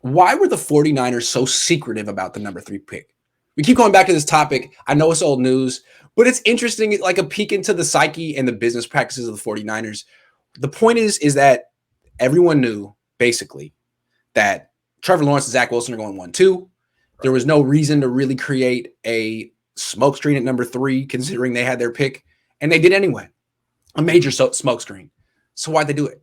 why were the 49ers so secretive about the number 3 pick? We keep going back to this topic. I know it's old news, but it's interesting, like a peek into the psyche and the business practices of the 49ers. The point is that everyone knew, basically, that Trevor Lawrence and Zach Wilson are going 1-2. There was no reason to really create a smokescreen at number 3, considering they had their pick, and they did anyway. A major smokescreen. So why'd they do it?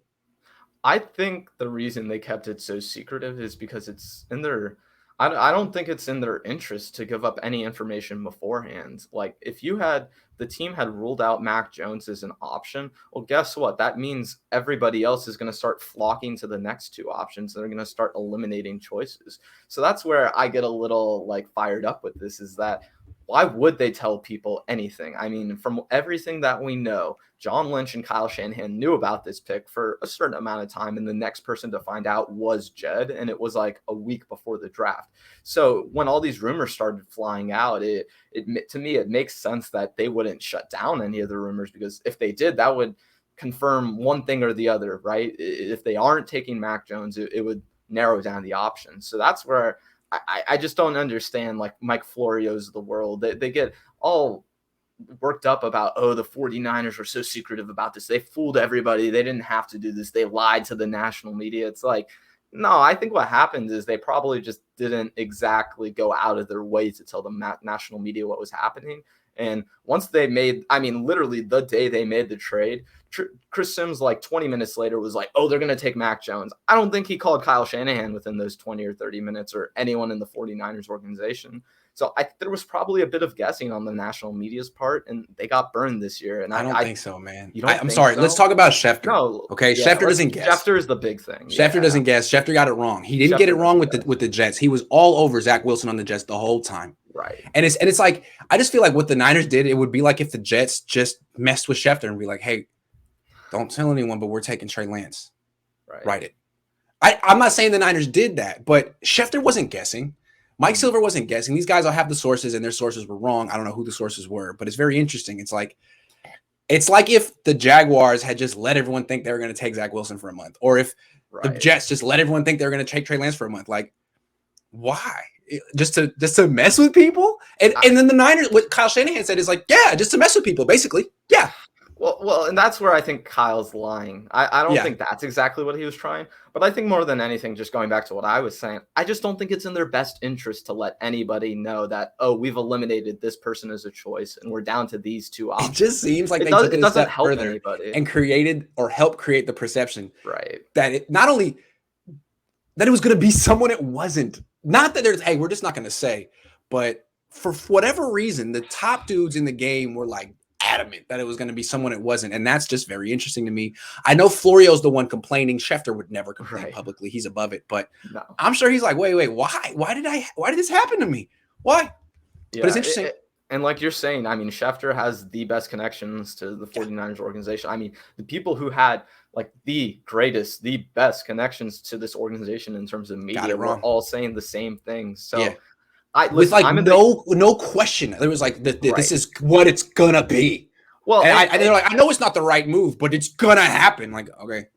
I think the reason they kept it so secretive is because it's in their – I don't think it's in their interest to give up any information beforehand. Like, if the team had ruled out Mac Jones as an option, well, guess what? That means everybody else is going to start flocking to the next 2 options. They're going to start eliminating choices. So that's where I get a little, like, fired up with this, is that why would they tell people anything? I mean, from everything that we know, John Lynch and Kyle Shanahan knew about this pick for a certain amount of time, and the next person to find out was Jed, and it was like a week before the draft. So when all these rumors started flying out, it to me, it makes sense that they wouldn't shut down any of the rumors, because if they did, that would confirm one thing or the other, right? If they aren't taking Mac Jones, it would narrow down the options. So that's where I just don't understand, like Mike Florio's of the world. They get all worked up about, the 49ers were so secretive about this. They fooled everybody. They didn't have to do this. They lied to the national media. It's like, no, I think what happened is they probably just didn't exactly go out of their way to tell the national media what was happening. And once they made, literally the day they made the trade, Chris Sims, like 20 minutes later, was like, they're going to take Mac Jones. I don't think he called Kyle Shanahan within those 20 or 30 minutes, or anyone in the 49ers organization. So there was probably a bit of guessing on the national media's part, and they got burned this year. And I don't think so, man. I'm think sorry. so? Let's talk about Schefter. No, okay. Yeah, Schefter doesn't guess. Schefter is the big thing. Schefter doesn't guess. Schefter got it wrong. He didn't get it wrong with the Jets. He was all over Zach Wilson on the Jets the whole time. Right. And it's like, I just feel like what the Niners did, it would be like if the Jets just messed with Schefter and be like, hey, don't tell anyone, but we're taking Trey Lance. Right. Write it. I'm not saying the Niners did that, but Schefter wasn't guessing. Mike Silver wasn't guessing. These guys all have the sources, and their sources were wrong. I don't know who the sources were, but it's very interesting. It's like if the Jaguars had just let everyone think they were going to take Zach Wilson for a month, or if the Jets just let everyone think they were going to take Trey Lance for a month. Like, why? Just to mess with people? And then the Niners, what Kyle Shanahan said is like, yeah, just to mess with people, basically. Yeah. Well, and that's where I think Kyle's lying. I don't think that's exactly what he was trying, but I think more than anything, just going back to what I was saying, I just don't think it's in their best interest to let anybody know that, we've eliminated this person as a choice and we're down to these 2 options. It just seems like it doesn't help anybody and created or helped create the perception, right, that it not only that it was going to be someone it wasn't. Not that there's, hey, we're just not going to say, but for whatever reason, the top dudes in the game were like adamant that it was going to be someone it wasn't. And that's just very interesting to me. I know Florio's the one complaining. Schefter would never complain publicly. He's above it, but no. I'm sure he's like, wait, why? Why did this happen to me? Why? Yeah, but it's interesting. And like you're saying, Schefter has the best connections to the 49ers organization. The people who had like the best connections to this organization in terms of media were all saying the same thing. So yeah. No question. There was like, this is what it's gonna be. Well, and they're like, I know it's not the right move, but it's gonna happen. Like, okay.